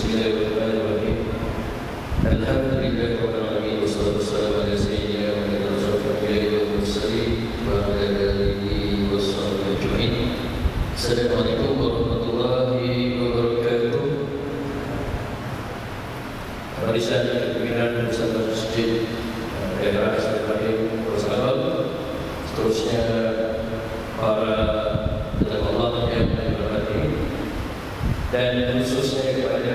Bismillahirrahmanirrahim. Alhamdulillahirabbil alamin wassalatu wassalamu ala sayyidina Muhammadin asyrafil anbiya'i wal mursalin wa ala alihi washabbihi ajma'in. Assalamualaikum warahmatullahi wabarakatuh. Barisan pimpinan bersama masjid daerah Istiqlal Rasulullah, seterusnya para tetamu Allah yang dihormati, dan khususnya kepada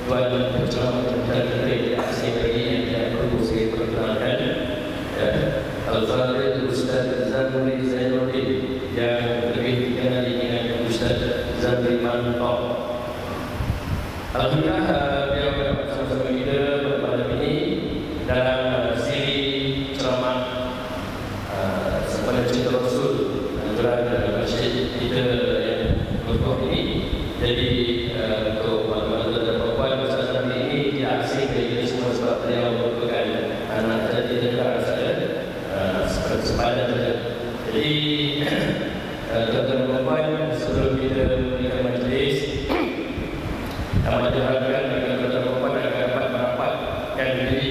Tuan Penceramah dan Menteri Asing ini yang perlu saya perkenalkan, Al-Fadhil Ustaz Zamri Zainuddin yang lebih dikenal dengan Ustaz Zamri Mantap. Alhamdulillah, beliau bersama kita malam ini dalam siri ceramah sepanjang cerita Rasul dalam masjid kita yang berkuah ini. Jadi untuk maklumat dan perempuan, Ustaz Zamri ini dia asing dari kita semua sebab beliau merupakan anak jadi negara saya sepadan saja. Jadi tuan-tuan dan perempuan, sebelum kita memberikan majlis, amat diharapkan agar tuan-tuan dan perempuan akan dapat merapatkan diri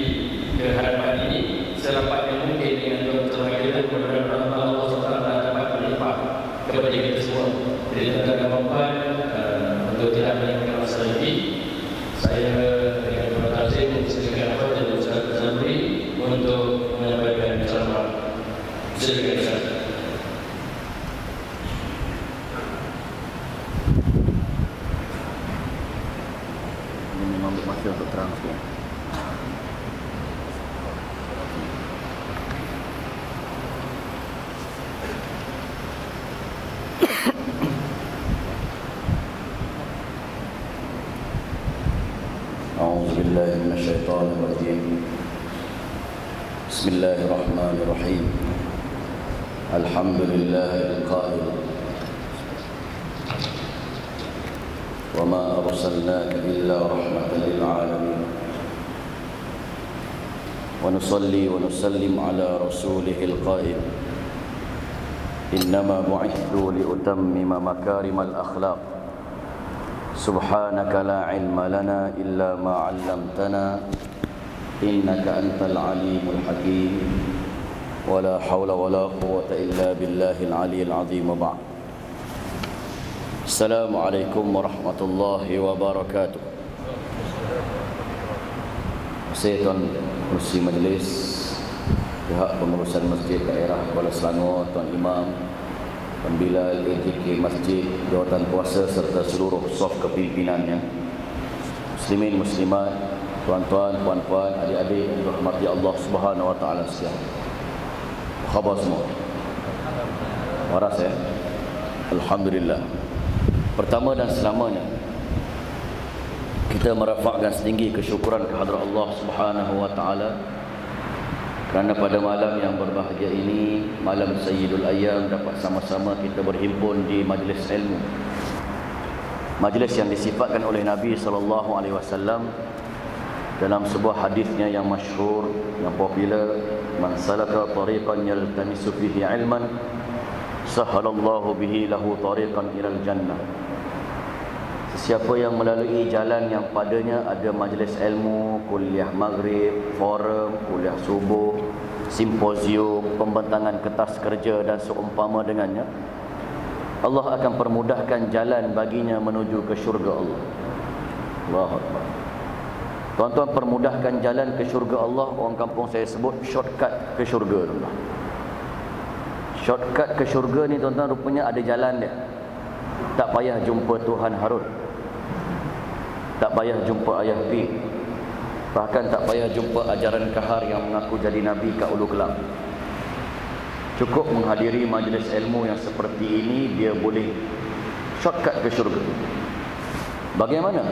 ke hadapan ini serapat yang mungkin dengan tuan-tuan kita, mudah-mudahan Allah SWT dapat melimpah kepada kita semua. Jadi tuan-tuan dan perempuan, untuk tidak meninggalkan masa lagi, saya dengan terima kasih mempersilakan Al-Fadhil Ustaz Zamri untuk menyampaikan ceramah. Silakan Ustaz. Ini memang masa untuk terang sikit. A'udzubillahi minasyaitonir rajim. Bismillahirrahmanirrahim. Alhamdulillahil qail. Wa ma arsalnaka illa rahmatan lil alamin. Wa nusalli wa nusallim ala rasulihil qail. Innama bu'ithtu li utammima makarimal akhlaq. Subhanaka la ilma lana illa ma 'allamtana innaka antal alimul hakim. Wa la hawla wa la quwwata illa billahil aliyyil azim. Wa ba'd. Assalamualaikum warahmatullahi wabarakatuh. Saya Tuan Kursi Majlis, pihak pengurusan Masjid Daerah Kuala Selangor, Tuan Imam, Tuan Bilal, AJK Masjid, jawatan kuasa serta seluruh saf kepimpinannya, muslimin muslimat, tuan-tuan, puan-puan, adik-adik yang dirahmati Allah Subhanahu wa taala sekalian. Apa khabar semua? Waras ya? Alhamdulillah. Pertama dan selamanya kita merafakkan setinggi kesyukuran kehadrat Allah Subhanahu wa taala kerana pada malam yang berbahagia ini, malam Sayyidul Ayyam, dapat sama-sama kita berhimpun di majlis ilmu. Majlis yang disifatkan oleh Nabi SAW dalam sebuah hadisnya yang masyhur, yang popular, man salaka tariqan yaltamisu fihi ilman sahalallahu bihi lahu tariqan ilal jannah. Sesiapa yang melalui jalan yang padanya ada majlis ilmu, kuliah maghrib, forum, kuliah subuh, simposium, pembentangan kertas kerja dan seumpama dengannya, Allah akan permudahkan jalan baginya menuju ke syurga Allah. Allahu Akbar. Tuan-tuan, permudahkan jalan ke syurga Allah, orang kampung saya sebut shortcut ke syurga, tuan-tuan. Shortcut ke syurga ni tuan-tuan rupanya ada jalan dia. Tak payah jumpa Tuhan Harun, tak payah jumpa Ayah Pi, bahkan tak payah jumpa ajaran kahar yang mengaku jadi Nabi kat Ulu Kelang. Cukup menghadiri majlis ilmu yang seperti ini, dia boleh shortcut ke syurga. Bagaimana?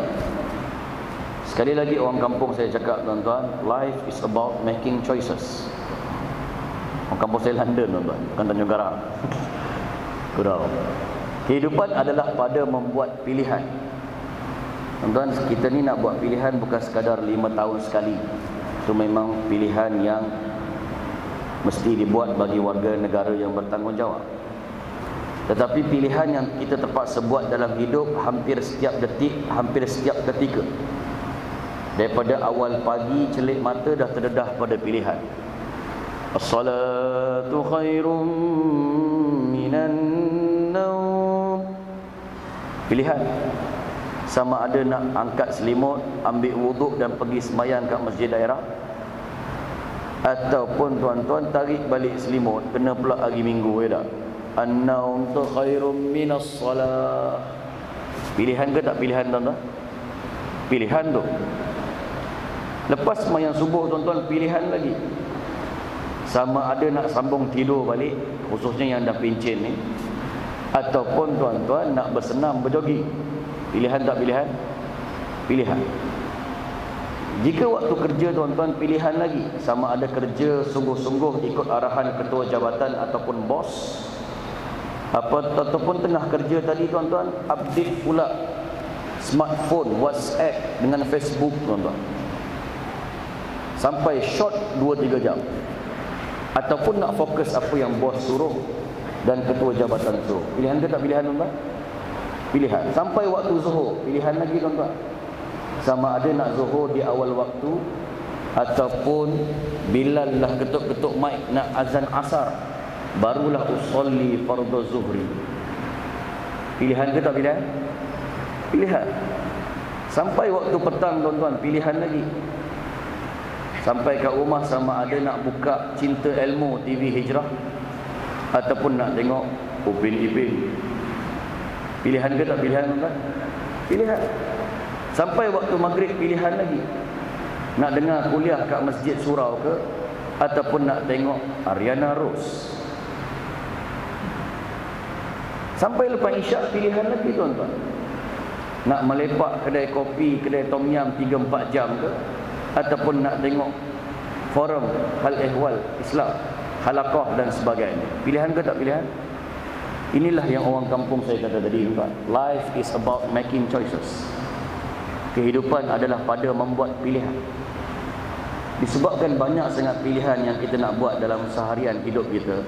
Sekali lagi orang kampung saya cakap, tuan-tuan, life is about making choices. Orang kampung saya London, tuan-tuan, bukan Tanjung Karang. Kurang. Kehidupan adalah pada membuat pilihan. Tuan-tuan, kita ni nak buat pilihan bukan sekadar 5 tahun sekali. Itu memang pilihan yang mesti dibuat bagi warga negara yang bertanggungjawab. Tetapi pilihan yang kita terpaksa buat dalam hidup hampir setiap detik, hampir setiap ketika. Daripada awal pagi celik mata dah terdedah pada pilihan. As-salatu khairum minan naum. Pilihan. Sama ada nak angkat selimut, ambil wuduk dan pergi sembahyang kat masjid daerah, ataupun tuan-tuan tarik balik selimut, kena pula hari Minggu ya tak? An-naum tu khairum minas salah. Pilihan ke tak pilihan tuan-tuan? Pilihan tu. Lepas sembahyang subuh tuan-tuan, pilihan lagi. Sama ada nak sambung tidur balik, khususnya yang dah pincin ni, ataupun tuan-tuan nak bersenam, berjogging. Pilihan tak pilihan? Pilihan. Jika waktu kerja tuan-tuan, pilihan lagi. Sama ada kerja sungguh-sungguh ikut arahan ketua jabatan ataupun bos, ataupun tengah kerja tadi tuan-tuan, update pula smartphone, WhatsApp dengan Facebook tuan-tuan, sampai short 2-3 jam. Ataupun nak fokus apa yang bos suruh dan ketua jabatan suruh. Pilihan ke tak pilihan tuan-tuan? Pilihan. Sampai waktu zuhur, pilihan lagi tuan-tuan. Sama ada nak zuhur di awal waktu, ataupun bila lah ketuk-ketuk mic nak azan asar, barulah usolli fardhu zuhri. Pilihan ke tak pilihan? Pilihan. Sampai waktu petang tuan-tuan, pilihan lagi. Sampai kat rumah sama ada nak buka Cinta Ilmu TV Hijrah, ataupun nak tengok Upin Ipin. Pilihan ke tak pilihan tuan-tuan? Pilihan. Sampai waktu maghrib, pilihan lagi. Nak dengar kuliah kat Masjid Surau ke, ataupun nak tengok Ariana Rose. Sampai lepas isyak, pilihan lagi tuan-tuan. Nak melepak kedai kopi, kedai tom yam 3-4 jam ke, ataupun nak tengok forum hal ehwal Islam, halaqah dan sebagainya. Pilihan ke tak pilihan? Inilah yang orang kampung saya kata tadi tuan. Life is about making choices. Kehidupan adalah pada membuat pilihan. Disebabkan banyak sangat pilihan yang kita nak buat dalam seharian hidup kita,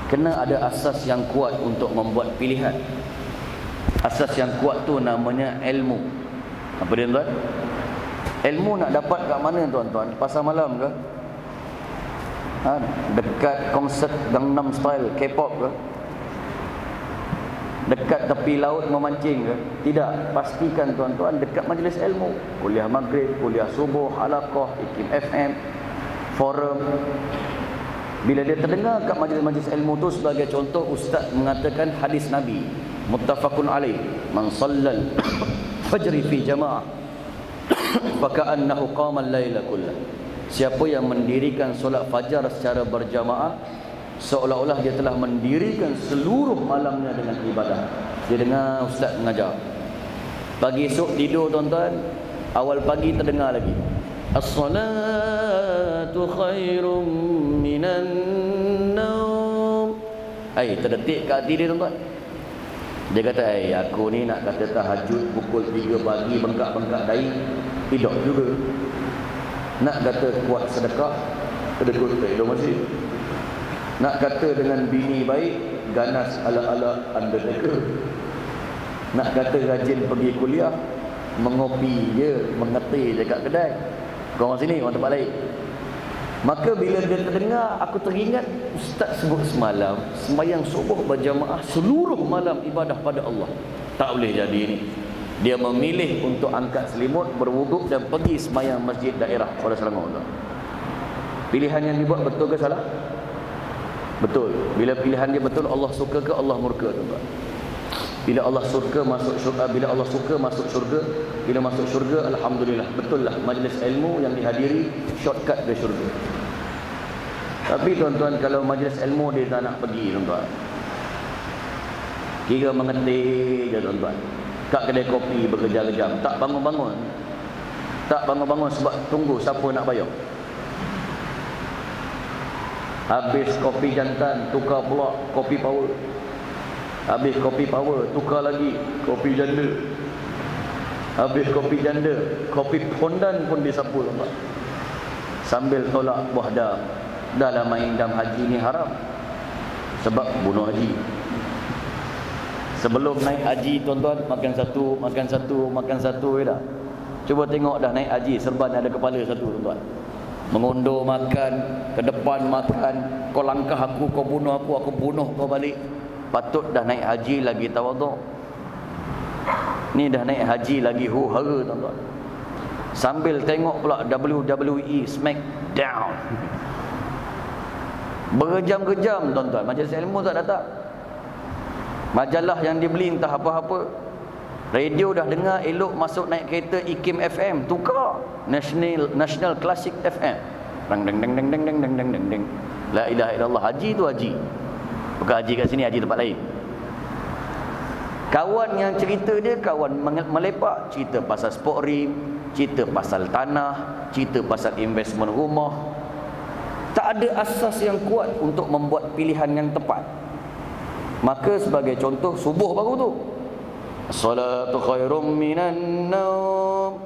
kena ada asas yang kuat untuk membuat pilihan. Asas yang kuat tu namanya ilmu. Apa dia tuan? Ilmu nak dapat kat mana tuan-tuan? Pasar malam ke? Dekat konsert Gangnam Style, K-pop ke? Dekat tepi laut memancing ke? Tidak. Pastikan tuan-tuan dekat majlis ilmu. Kuliah maghrib, kuliah subuh, halaqah, IKIM FM, forum. Bila dia terdengar kat majlis-majlis ilmu tu, sebagai contoh, ustaz mengatakan hadis Nabi muttafaqun alaih, man sallal fajri fi jama'ah faka'annahu qama al-laila kullah. Siapa yang mendirikan solat fajar secara berjamaah, seolah-olah dia telah mendirikan seluruh malamnya dengan ibadah. Dia dengar ustaz mengajar. Pagi esok tidur tuan-tuan, awal pagi terdengar lagi, as-salatu khairum minan naum. Terdetik kat hati dia tuan-tuan. Dia kata, aku ni nak kata tahajud pukul 3 pagi, bengkak-bengkak dahi, hidup juga. Nak kata kuat sedekah, kedekut tak hidup masih. Nak kata dengan bini baik, ganas ala-ala undertaker. Nak kata rajin pergi kuliah, mengopi je, mengetih je kat kedai. Kau orang sini, orang tempat lain. Maka bila dia terdengar, aku teringat ustaz sebut semalam, sembahyang subuh berjamaah seluruh malam ibadah pada Allah. Tak boleh jadi ni. Dia memilih untuk angkat selimut, berwuduk dan pergi sembahyang masjid daerah pada Selangor. Pilihan yang dibuat betul ke salah? Betul. Bila pilihan dia betul, Allah suka ke Allah murka tuan-tuan? Bila Allah suka masuk syurga, bila Allah suka masuk syurga, bila masuk syurga, alhamdulillah, betul lah majlis ilmu yang dihadiri shortcut ke syurga. Tapi tuan-tuan, kalau majlis ilmu dia tak nak pergi tuan-tuan, kira mengetih je tuan-tuan, kat kedai kopi berkejam-kejam, tak bangun-bangun. Tak bangun-bangun sebab tunggu siapa nak bayar. Habis kopi jantan, tukar pula kopi power. Habis kopi power, tukar lagi kopi janda. Habis kopi janda, kopi pondan pun disapu nampak. Sambil tolak buah dam. Dah lah main dam haji ni haram, sebab bunuh haji. Sebelum naik haji tuan-tuan, makan satu ya dah. Cuba tengok dah naik haji, serban ada kepala satu tuan-tuan. Mengundur makan, ke depan makan, kau langkah aku, kau bunuh aku bunuh kau balik. Patut dah naik haji lagi tawaduk. Ni dah naik haji lagi huru-hara tuan-tuan. Sambil tengok pula WWE Smackdown. Berjam-jam tuan-tuan, majlis ilmu tak datang. Majalah yang dibeli entah apa-apa. Radio dah dengar, elok masuk naik kereta IKIM FM, tukar National Classic FM. Dang dang dang dang dang dang dang dang dang. La ilaha illallah. Haji tu haji. Bukan haji kat sini, haji tempat lain. Kawan yang cerita dia kawan melepak, cerita pasal sport rim, cerita pasal tanah, cerita pasal investment rumah. Tak ada asas yang kuat untuk membuat pilihan yang tepat. Maka sebagai contoh, subuh baru tu, salatu khairum minan naum.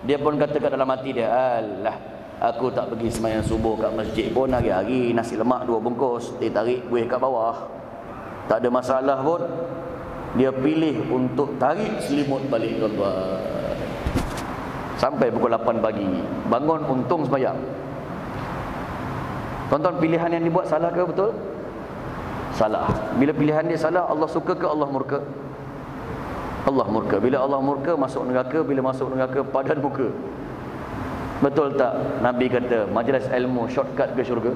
Dia pun kata kat dalam hati dia, alah, aku tak pergi sembahyang subuh kat masjid pun hari-hari nasi lemak 2 bungkus, dia tarik kuih kat bawah. Tak ada masalah pun. Dia pilih untuk tarik selimut balik tuan-tuan. Sampai pukul 8 pagi. Bangun untung sembahyang. Tuan-tuan, pilihan yang dibuat salah ke betul? Salah. Bila pilihan dia salah, Allah suka ke Allah murka? Allah murka. Bila Allah murka, masuk neraka. Bila masuk neraka, padan muka. Betul tak Nabi kata majlis ilmu shortcut ke syurga?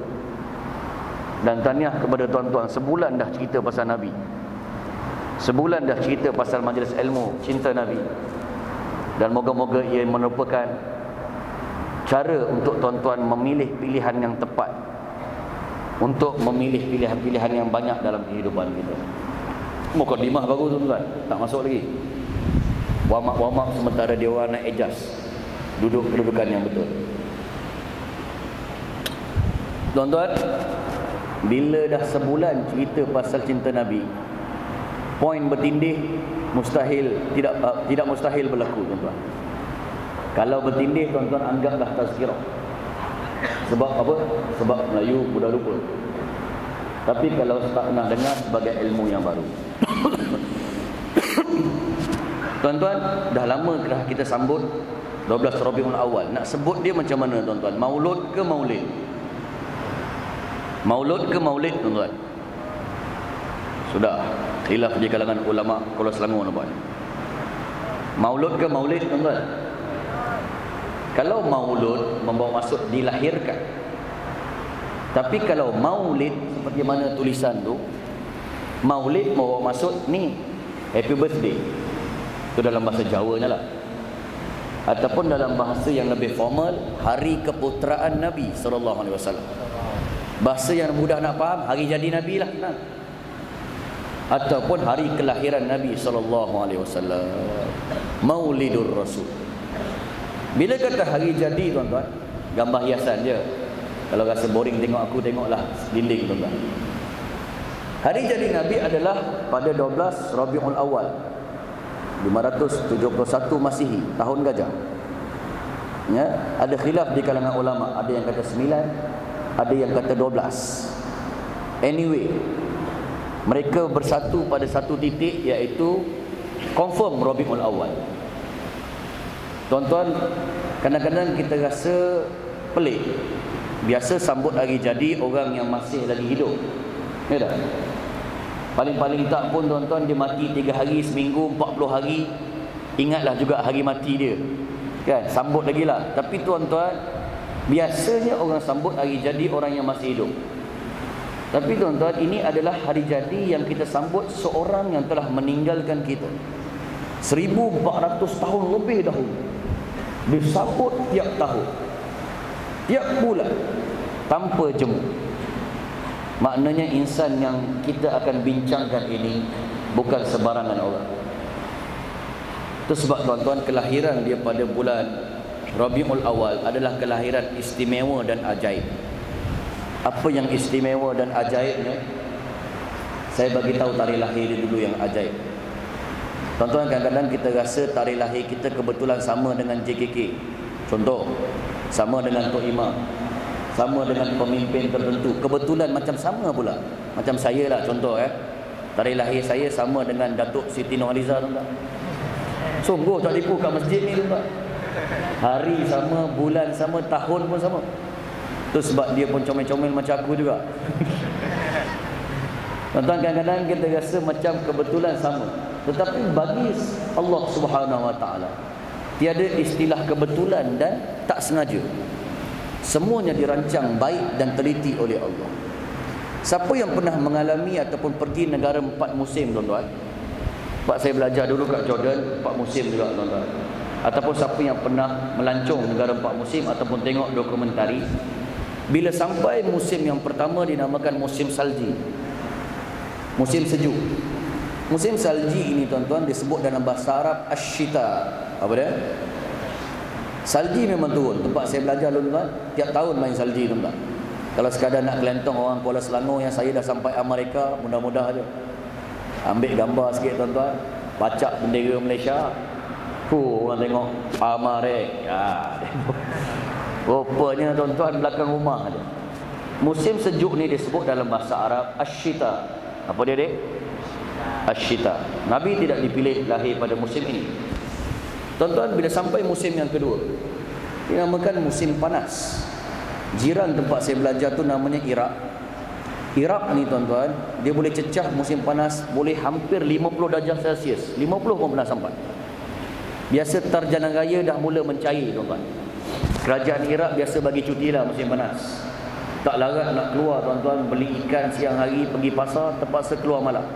Dan tahniah kepada tuan-tuan, sebulan dah cerita pasal Nabi, sebulan dah cerita pasal majlis ilmu cinta Nabi. Dan moga-moga ia merupakan cara untuk tuan-tuan memilih pilihan yang tepat, untuk memilih pilihan-pilihan yang banyak dalam kehidupan kita. Mukadimah baru tuan-tuan, tak masuk lagi. Warm-up sementara dia orang nak adjust duduk kedudukan yang betul. Tuan-tuan, bila dah sebulan cerita pasal cinta Nabi, poin bertindih mustahil, tidak mustahil berlaku tuan-tuan. Kalau bertindih tuan-tuan anggaplah tazkirah. Sebab apa? Sebab Melayu mudah lupa. Tapi kalau tak pernah dengar, sebagai ilmu yang baru. Tuan-tuan, dah lama dah kita sambut 12 Rabiul Awal. Nak sebut dia macam mana tuan-tuan? Maulud ke maulid? Maulud ke maulid tuan-tuan? Sudah khilaf di kalangan ulama Kuala Selangor tuan-tuan. Maulud ke maulid tuan-tuan? Kalau maulud membawa maksud dilahirkan. Tapi kalau maulid seperti mana tulisan tu, maulid membawa maksud ni happy birthday. Itu dalam bahasa Jawanya lah. Ataupun dalam bahasa yang lebih formal, hari keputeraan Nabi SAW. Bahasa yang mudah nak faham, hari jadi Nabi lah. Ataupun hari kelahiran Nabi SAW. Maulidur Rasul. Bila kata hari jadi tuan-tuan, gambar hiasan je. Kalau rasa boring tengok aku, tengoklah dinding tuan-tuan. Hari jadi Nabi adalah pada 12 Rabiul Awal 571 Masihi, tahun gajah. Ya, ada khilaf di kalangan ulama, ada yang kata 9, ada yang kata 12. Anyway, mereka bersatu pada satu titik, iaitu confirm Rabiul Awal. Tuan-tuan, kadang-kadang kita rasa pelik. Biasa sambut hari jadi orang yang masih lagi hidup. Ya tak? Paling-paling tak pun tuan-tuan, dia mati 3 hari, seminggu, 40 hari, ingatlah juga hari mati dia. Kan? Sambut lagi lah. Tapi tuan-tuan, biasanya orang sambut hari jadi orang yang masih hidup. Tapi tuan-tuan, ini adalah hari jadi yang kita sambut seorang yang telah meninggalkan kita 1400 tahun lebih dahulu. Disambut tiap tahun, tiap bulan, tanpa jemu. Maknanya insan yang kita akan bincangkan ini bukan sebarangan orang. Itu sebab tuan-tuan, kelahiran dia pada bulan Rabiul Awal adalah kelahiran istimewa dan ajaib. Apa yang istimewa dan ajaibnya? Saya bagi tahu tarikh lahir dia dulu yang ajaib. Tuan-tuan, kadang-kadang kita rasa tarikh lahir kita kebetulan sama dengan JKK. Contoh, sama dengan Tok Imam, sama dengan pemimpin tertentu. Kebetulan macam sama pula. Macam saya lah contoh Tarikh lahir saya sama dengan Datuk Siti Nurhaliza, tuan-tuan. Sungguh tak tipu kat masjid ni, tuan-tuan. Hari sama, bulan sama, tahun pun sama. Tu sebab dia pun comel-comel macam aku juga. Tuan-tuan, kadang-kadang kita rasa macam kebetulan sama, tetapi bagi Allah Subhanahu Wa Taala tiada istilah kebetulan dan tak sengaja. Semuanya dirancang baik dan teliti oleh Allah. Siapa yang pernah mengalami ataupun pergi negara 4 musim, tuan-tuan? Sebab saya belajar dulu kat Jordan 4 musim juga, tuan-tuan. Ataupun siapa yang pernah melancong negara 4 musim ataupun tengok dokumentari, bila sampai musim yang pertama dinamakan musim salji, musim sejuk. Musim salji ini, tuan-tuan, disebut dalam bahasa Arab asyita. Apa dia? Salji memang turun. Tempat saya belajar, tuan-tuan, tiap tahun main salji, tuan-tuan. Kalau sekadar nak kelentong orang Kuala Selangor yang saya dah sampai Amerika, mudah-mudah aja. Ambil gambar sikit, tuan-tuan, pacak bendera Malaysia. Orang tengok Amarek. Rupanya, tuan-tuan, belakang rumah aja. Musim sejuk ni disebut dalam bahasa Arab asyita. Apa dia, dek? Asyita. Nabi tidak dipilih lahir pada musim ini. Tuan-tuan, bila sampai musim yang kedua, dinamakan musim panas. Jiran tempat saya belajar tu namanya Iraq. Iraq ni, tuan-tuan, dia boleh cecah musim panas, boleh hampir 50 darjah Celsius. 50 pun pernah sampai. Biasa Tarjana Raya dah mula mencair, tuan-tuan. Kerajaan Iraq biasa bagi cuti lah musim panas. Tak larat nak keluar, tuan-tuan, beli ikan siang hari, pergi pasar, terpaksa keluar malam.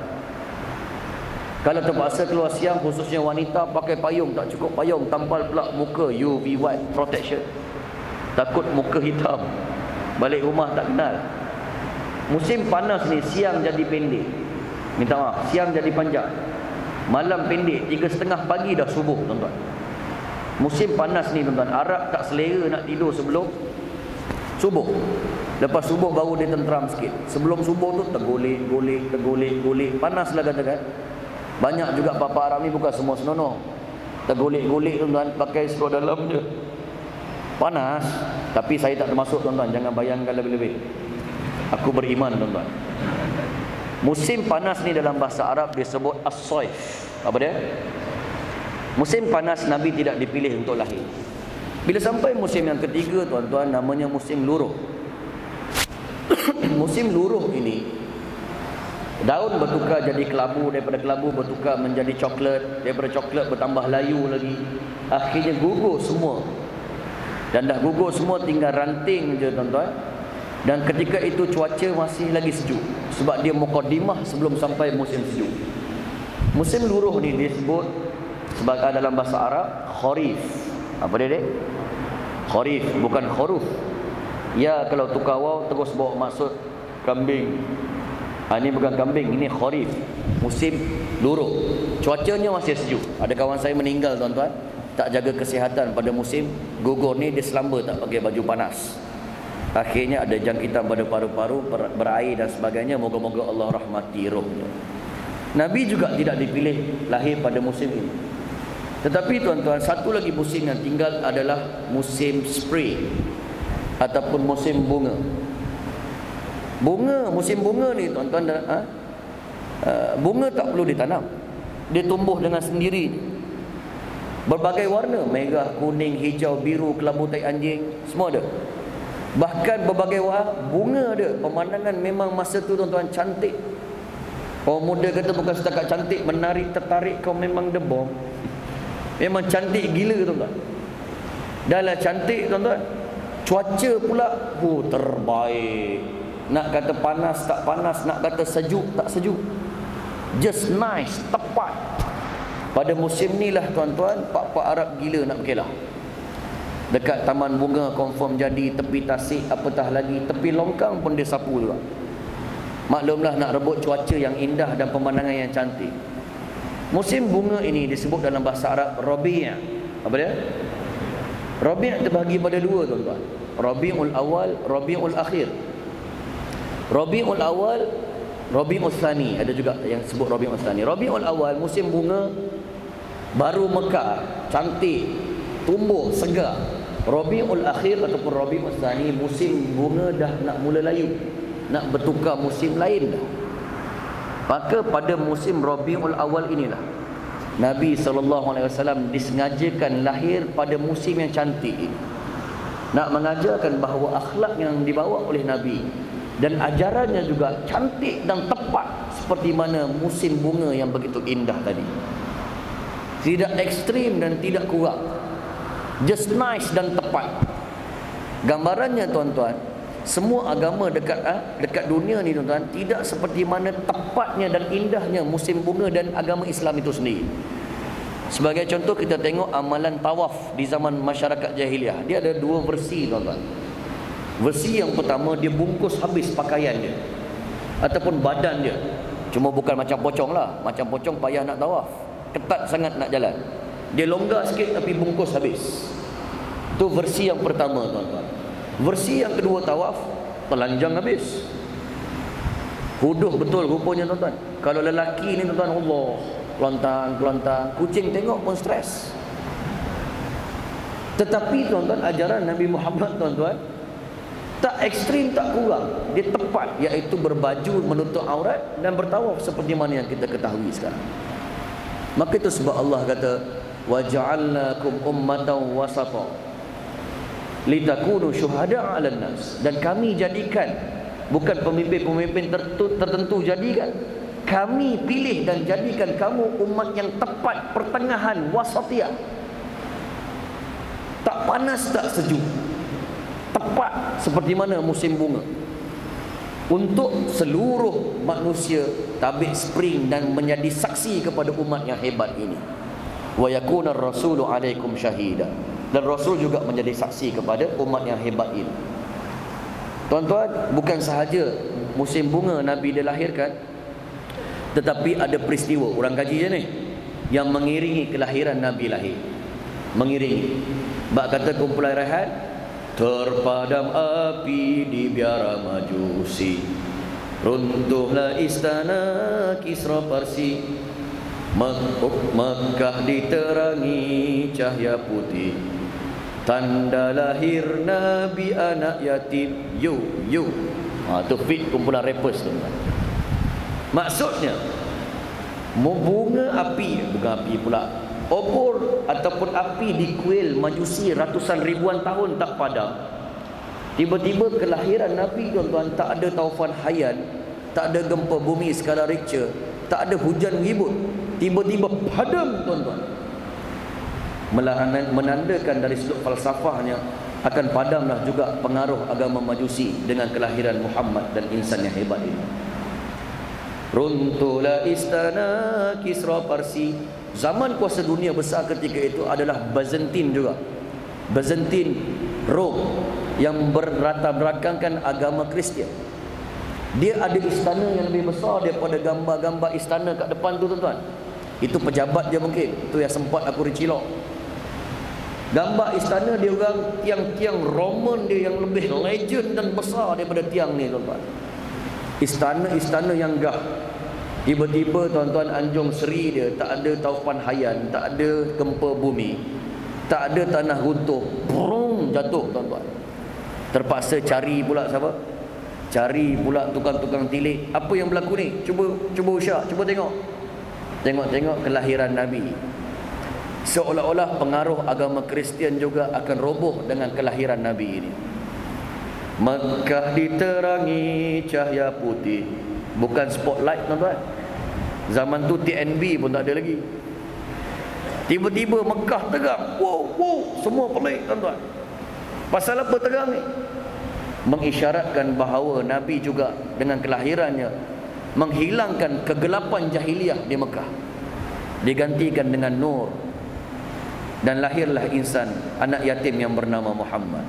Kalau terpaksa keluar siang, khususnya wanita, pakai payung, tak cukup payung, tampal pula muka UV white protection. Takut muka hitam, balik rumah tak kenal. Musim panas ni siang jadi pendek, minta maaf, siang jadi panjang, malam pendek, 3:30 pagi dah subuh, tuan-tuan. Musim panas ni, tuan-tuan, Arab tak selera nak tidur sebelum subuh. Lepas subuh baru dia tenteram sikit. Sebelum subuh tu tergolek, panas lah katakan. Banyak juga papa Arab ni, bukan semua senonoh, tergolek, tuan-tuan, pakai seluar dalam je. Panas. Tapi saya tak termasuk, tuan-tuan, jangan bayangkan lebih-lebih. Aku beriman, tuan-tuan. Musim panas ni dalam bahasa Arab disebut as-saif. Apa dia? Musim panas Nabi tidak dipilih untuk lahir. Bila sampai musim yang ketiga, tuan-tuan, namanya musim luruh. Musim luruh ini, daun bertukar jadi kelabu, daripada kelabu bertukar menjadi coklat, daripada coklat bertambah layu lagi, akhirnya gugur semua. Dan dah gugur semua, tinggal ranting je, tuan-tuan. Dan ketika itu cuaca masih lagi sejuk, sebab dia muqaddimah sebelum sampai musim sejuk. Musim luruh ni disebut sebagai dalam bahasa Arab kharif. Apa dia, dek? Kharif, bukan khuruf. Ya, kalau tukar waw terus bawa maksud kambing. Ini bukan kambing, ini kharif, musim luruh. Cuacanya masih sejuk. Ada kawan saya meninggal, tuan-tuan, tak jaga kesihatan pada musim gugur ni, dia selamba tak pakai baju panas. Akhirnya ada jangkitan pada paru-paru, berair dan sebagainya. Moga-moga Allah rahmati rohnya. Nabi juga tidak dipilih lahir pada musim ini. Tetapi, tuan-tuan, satu lagi musim yang tinggal adalah musim spring ataupun musim bunga. Musim bunga ni, tuan-tuan, bunga tak perlu ditanam, dia tumbuh dengan sendiri. Berbagai warna, merah, kuning, hijau, biru, kelabu tai anjing, semua ada. Bahkan berbagai warna bunga ada. Pemandangan memang masa tu, tuan-tuan, cantik. Orang muda kata bukan setakat cantik, menarik, tertarik, kau memang debong. Memang cantik gila, tuan-tuan. Dah lah cantik, tuan-tuan, cuaca pula terbaik. Nak kata panas tak panas, nak kata sejuk tak sejuk, just nice, tepat. Pada musim ni lah, tuan-tuan, pak-pak Arab gila nak berkelah. Dekat taman bunga confirm jadi, tepi tasik, apatah lagi, tepi longkang pun dia sapu juga. Maklumlah, nak rebut cuaca yang indah dan pemandangan yang cantik. Musim bunga ini disebut dalam bahasa Arab Rabi'. Apa dia? Rabi' terbahagi pada dua, tuan-tuan. Rabi'ul awal, Rabi'ul akhir. Rabi'ul awal, Rabi'ul thani, ada juga yang sebut Rabi'ul thani. Rabi'ul awal musim bunga, baru mekar, cantik, tumbuh, segar. Rabi'ul akhir ataupun Rabi'ul thani, musim bunga dah nak mula layu, nak bertukar musim lain dah. Maka pada musim Rabiul Awal inilah Nabi SAW disengajakan lahir pada musim yang cantik ini, nak mengajarkan bahawa akhlak yang dibawa oleh Nabi dan ajarannya juga cantik dan tepat seperti mana musim bunga yang begitu indah tadi. Tidak ekstrim dan tidak kurang, just nice dan tepat. Gambarannya tuan-tuan, semua agama dekat dunia ni tuan-tuan tidak seperti mana tepatnya dan indahnya musim bunga dan agama Islam itu sendiri. Sebagai contoh, kita tengok amalan tawaf di zaman masyarakat jahiliah. Dia ada dua versi tuan-tuan. Versi yang pertama, dia bungkus habis pakaian dia ataupun badan dia. Cuma bukan macam pocong lah. Macam pocong payah nak tawaf, ketat sangat nak jalan. Dia longgar sikit tapi bungkus habis. Itu versi yang pertama tuan-tuan. Versi yang kedua tawaf, telanjang habis. Huduh betul rupanya tuan-tuan. Kalau lelaki ni tuan-tuan, Allah, kelontang, kucing tengok pun stres. Tetapi tuan-tuan, ajaran Nabi Muhammad tuan-tuan tak ekstrim, tak kurang. Dia tepat, iaitu berbaju menutup aurat dan bertawaf seperti mana yang kita ketahui sekarang. Maka itu sebab Allah kata, waja'alnakum ummatan wasata litakunu syuhada'a 'alan nas. Dan kami jadikan, bukan pemimpin-pemimpin tertentu jadikan, kami pilih dan jadikan kamu umat yang tepat, pertengahan, wasatiyah. Tak panas tak sejuk, tepat seperti mana musim bunga, untuk seluruh manusia tabik spring dan menjadi saksi kepada umat yang hebat ini. Wa yakuna ar-rasulu 'alaikum syahida. Dan Rasul juga menjadi saksi kepada umat yang hebat ini. Tuan-tuan, bukan sahaja musim bunga Nabi dilahirkan, tetapi ada peristiwa, orang kaji je ni, yang mengiringi kelahiran Nabi lahir. Mengiringi. Bak kata kumpulan rehat, terpadam api di biara Majusi, runtuhlah istana Kisra Parsi, Mekah diterangi cahaya putih, tanda lahir Nabi anak yatim. Tu fit kumpulan rappers tu. Maksudnya, bunga api, bukan api pula, obor ataupun api di kuil Majusi ratusan ribuan tahun tak padam. Tiba-tiba kelahiran Nabi tuan-tuan, tak ada taufan hayan, tak ada gempa bumi skala Richter, tak ada hujan ribut, tiba-tiba padam tuan-tuan. Menandakan dari sudut falsafahnya akan padamlah juga pengaruh agama Majusi dengan kelahiran Muhammad dan insan yang hebat ini. Runtuhlah istana Kisra Parsi. Zaman kuasa dunia besar ketika itu adalah Byzantine juga. Byzantine, Rom, yang berlatar belakangkan agama Kristian. Dia ada istana yang lebih besar daripada gambar-gambar istana kat depan tu tuan-tuan. Itu pejabat dia mungkin. Itu yang sempat aku recilok. Gambar istana dia orang, tiang-tiang Roman dia yang lebih legend dan besar daripada tiang ni tuan-tuan. Istana-istana yang gah. Tiba-tiba tuan-tuan, Anjung Seri dia tak ada taufan hayan, tak ada gempa bumi, tak ada tanah runtuh, brung, jatuh tuan-tuan. Terpaksa cari pula siapa? Cari pula tukang-tukang tilik. Apa yang berlaku ni? Cuba usah, cuba tengok. Tengok kelahiran Nabi. Seolah-olah pengaruh agama Kristian juga akan roboh dengan kelahiran Nabi ini. Mekah diterangi cahaya putih. Bukan spotlight tuan-tuan. Zaman tu TNB pun tak ada lagi. Tiba-tiba Mekah tegang. Wow, semua pelik tuan-tuan. Pasal apa tegang ni? Mengisyaratkan bahawa Nabi juga dengan kelahirannya menghilangkan kegelapan jahiliyah di Mekah, digantikan dengan nur, dan lahirlah insan, anak yatim yang bernama Muhammad.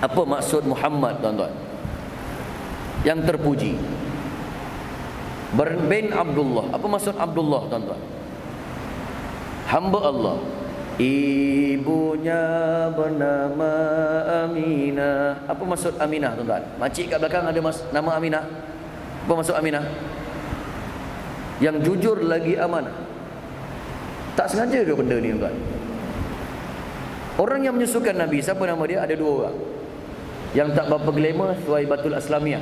Apa maksud Muhammad tuan-tuan? Yang terpuji, bin Abdullah. Apa maksud Abdullah tuan-tuan? Hamba Allah. Ibunya bernama Aminah. Apa maksud Aminah tuan-tuan? Makcik kat belakang ada nama Aminah. Apa maksud Aminah? Yang jujur lagi amanah. Tak sengaja ke benda ni tuan-tuan? Orang yang menyusukan Nabi, siapa nama dia? Ada dua orang. Yang tak berapa glamour, Suhaibatul Aslamiyah.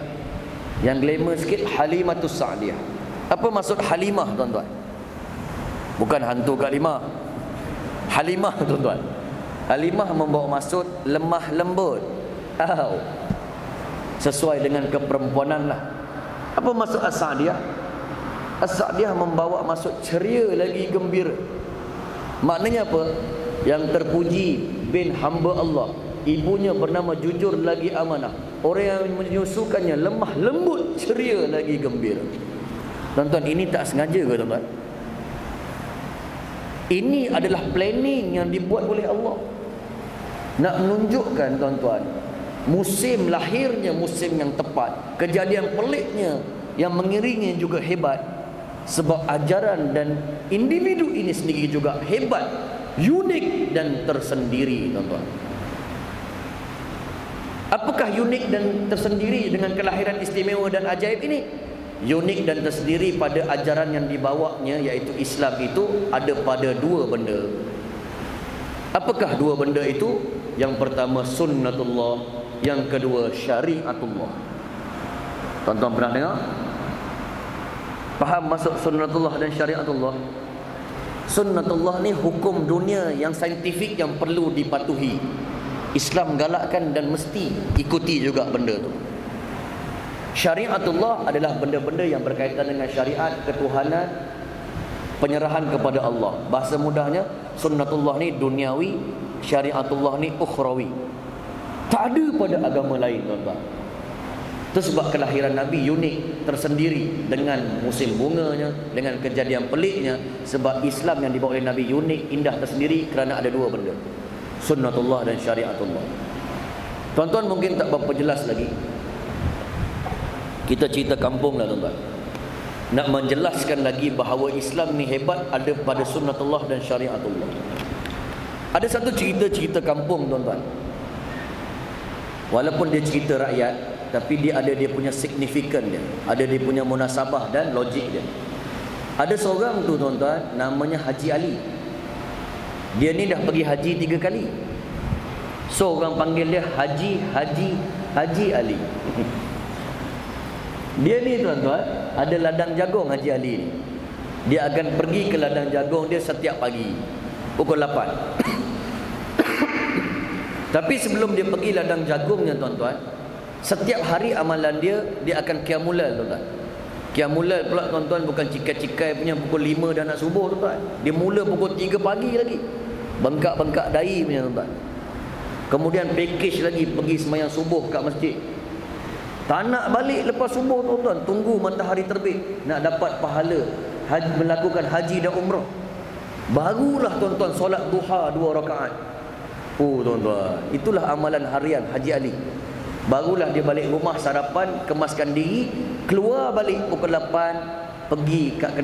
Yang glamour sikit, Halimatus Sa'diyah. Apa maksud Halimah, tuan-tuan? Bukan hantu Kak Limah. Halimah, tuan-tuan. Halimah membawa maksud lemah lembut. Sesuai dengan keperempuanan lah. Apa maksud As-Sa'diyah? As-Sa'diyah membawa maksud ceria lagi gembira. Maknanya apa? Yang terpuji bin hamba Allah, ibunya bernama jujur lagi amanah, orang yang menyusukannya lemah lembut, ceria lagi gembira. Tuan-tuan, ini tak sengaja ke tuan-tuan? Ini adalah planning yang dibuat oleh Allah, nak menunjukkan tuan-tuan, musim lahirnya musim yang tepat, kejadian peliknya yang mengiringi juga hebat. Sebab ajaran dan individu ini sendiri juga hebat, unik dan tersendiri, tuan-tuan. Apakah unik dan tersendiri dengan kelahiran istimewa dan ajaib ini? Unik dan tersendiri pada ajaran yang dibawanya, iaitu Islam, itu ada pada dua benda. Apakah dua benda itu? Yang pertama sunnatullah, yang kedua syariatullah. Tuan-tuan pernah dengar? Faham masuk sunnatullah dan syariatullah? Sunnatullah ni hukum dunia yang saintifik yang perlu dipatuhi. Islam galakkan dan mesti ikuti juga benda tu. Syariatullah adalah benda-benda yang berkaitan dengan syariat, ketuhanan, penyerahan kepada Allah. Bahasa mudahnya, sunnatullah ni duniawi, syariatullah ni ukhrawi. Tak ada pada agama lain, tuan-tuan. Itu sebab kelahiran Nabi unik, tersendiri, dengan musim bunganya, dengan kejadian peliknya. Sebab Islam yang dibawa oleh Nabi unik, indah, tersendiri kerana ada dua benda, sunnatullah dan syariatullah. Tuan-tuan mungkin tak berapa jelas lagi. Kita cerita kampung lah, tuan-tuan. Nak menjelaskan lagi bahawa Islam ni hebat ada pada sunnatullah dan syariatullah. Ada satu cerita kampung, tuan-tuan. Walaupun dia cerita rakyat, tapi dia ada dia punya signifikan dia, ada dia punya munasabah dan logik dia. Ada seorang tu, tuan-tuan, namanya Haji Ali. Dia ni dah pergi haji 3 kali. So orang panggil dia Haji Ali. Dia ni, tuan-tuan, ada ladang jagung Haji Ali ni. Dia akan pergi ke ladang jagung dia setiap pagi pukul 8. Tapi sebelum dia pergi ladang jagungnya, tuan-tuan, setiap hari amalan dia akan qiyamulail, tuan-tuan. Qiyamulail pula, tuan-tuan, bukan cikai-cikai punya pukul 5 dah nak subuh, tuan-tuan. Dia mula pukul 3 pagi lagi, bengkak-bengkak dahi punya, tuan-tuan. Kemudian package lagi pergi sembahyang subuh kat masjid. Tak nak balik lepas subuh, tuan-tuan, tunggu matahari terbit nak dapat pahala melakukan haji dan umrah. Barulah, tuan-tuan, solat duha 2 rakaat. Oh, tuan-tuan, itulah amalan harian Haji Ali. Barulah dia balik rumah, sarapan, kemaskan diri, keluar balik pukul 8, pergi kat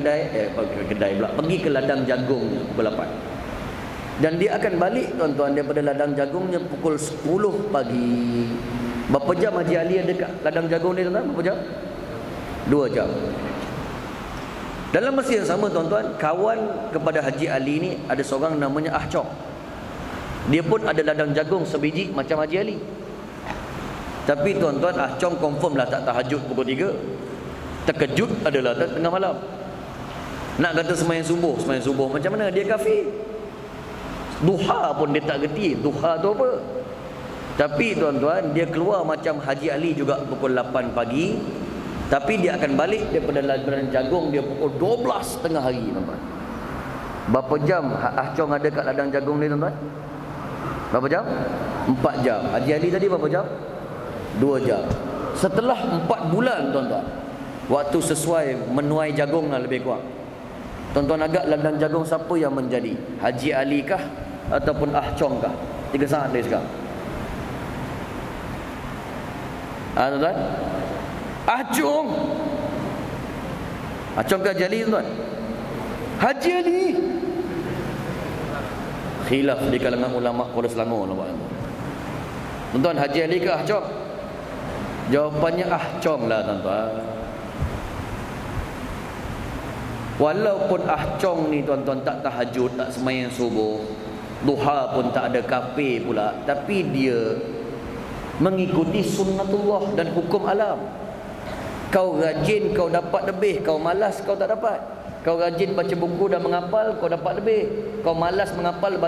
pergi ke ladang jagungnya pukul 8. Dan dia akan balik, tuan-tuan, daripada ladang jagungnya pukul 10 pagi. Berapa jam Haji Ali ada kat ladang jagung dia, tuan-tuan? Berapa jam? 2 jam. Dalam masa yang sama, tuan-tuan, kawan kepada Haji Ali ni ada seorang namanya Ah Chong. Dia pun ada ladang jagung sebiji macam Haji Ali. Tapi, tuan-tuan, Ah Chong confirm lah tak tahajud pukul 3. Terkejut adalah tengah malam. Nak kata sembahyang subuh macam mana? Dia kafir. Duha pun dia tak gerti duha tu apa. Tapi, tuan-tuan, dia keluar macam Haji Ali juga pukul 8 pagi. Tapi dia akan balik daripada ladang jagung dia pukul 12 tengah hari, tuan-tuan. Berapa jam Ah Chong ada kat ladang jagung ni, tuan-tuan? Berapa jam? 4 jam. Haji Ali tadi berapa jam? 2 jam. Setelah 4 bulan, tuan-tuan, waktu sesuai menuai jagung lah lebih kurang. Tuan-tuan, agak ladang jagung siapa yang menjadi? Haji Ali kah ataupun Ah Chong kah? 3 saat dia sekarang. Tuan-tuan, Ah Chong ke Haji Ali, tuan-tuan? Haji Ali. Khilaf di kalangan ulama Kuala Selangor, tuan-tuan. Haji Ali ke Ah Chong? Jawapannya Ah Chong lah, tuan-tuan. Walaupun Ah Chong ni, tuan-tuan, tak tahajud, tak sembahyang subuh, duha pun tak ada, kafir pula, tapi dia mengikuti sunnatullah dan hukum alam. Kau rajin, kau dapat lebih. Kau malas, kau tak dapat. Kau rajin baca buku dan menghafal, kau dapat lebih. Kau malas menghafal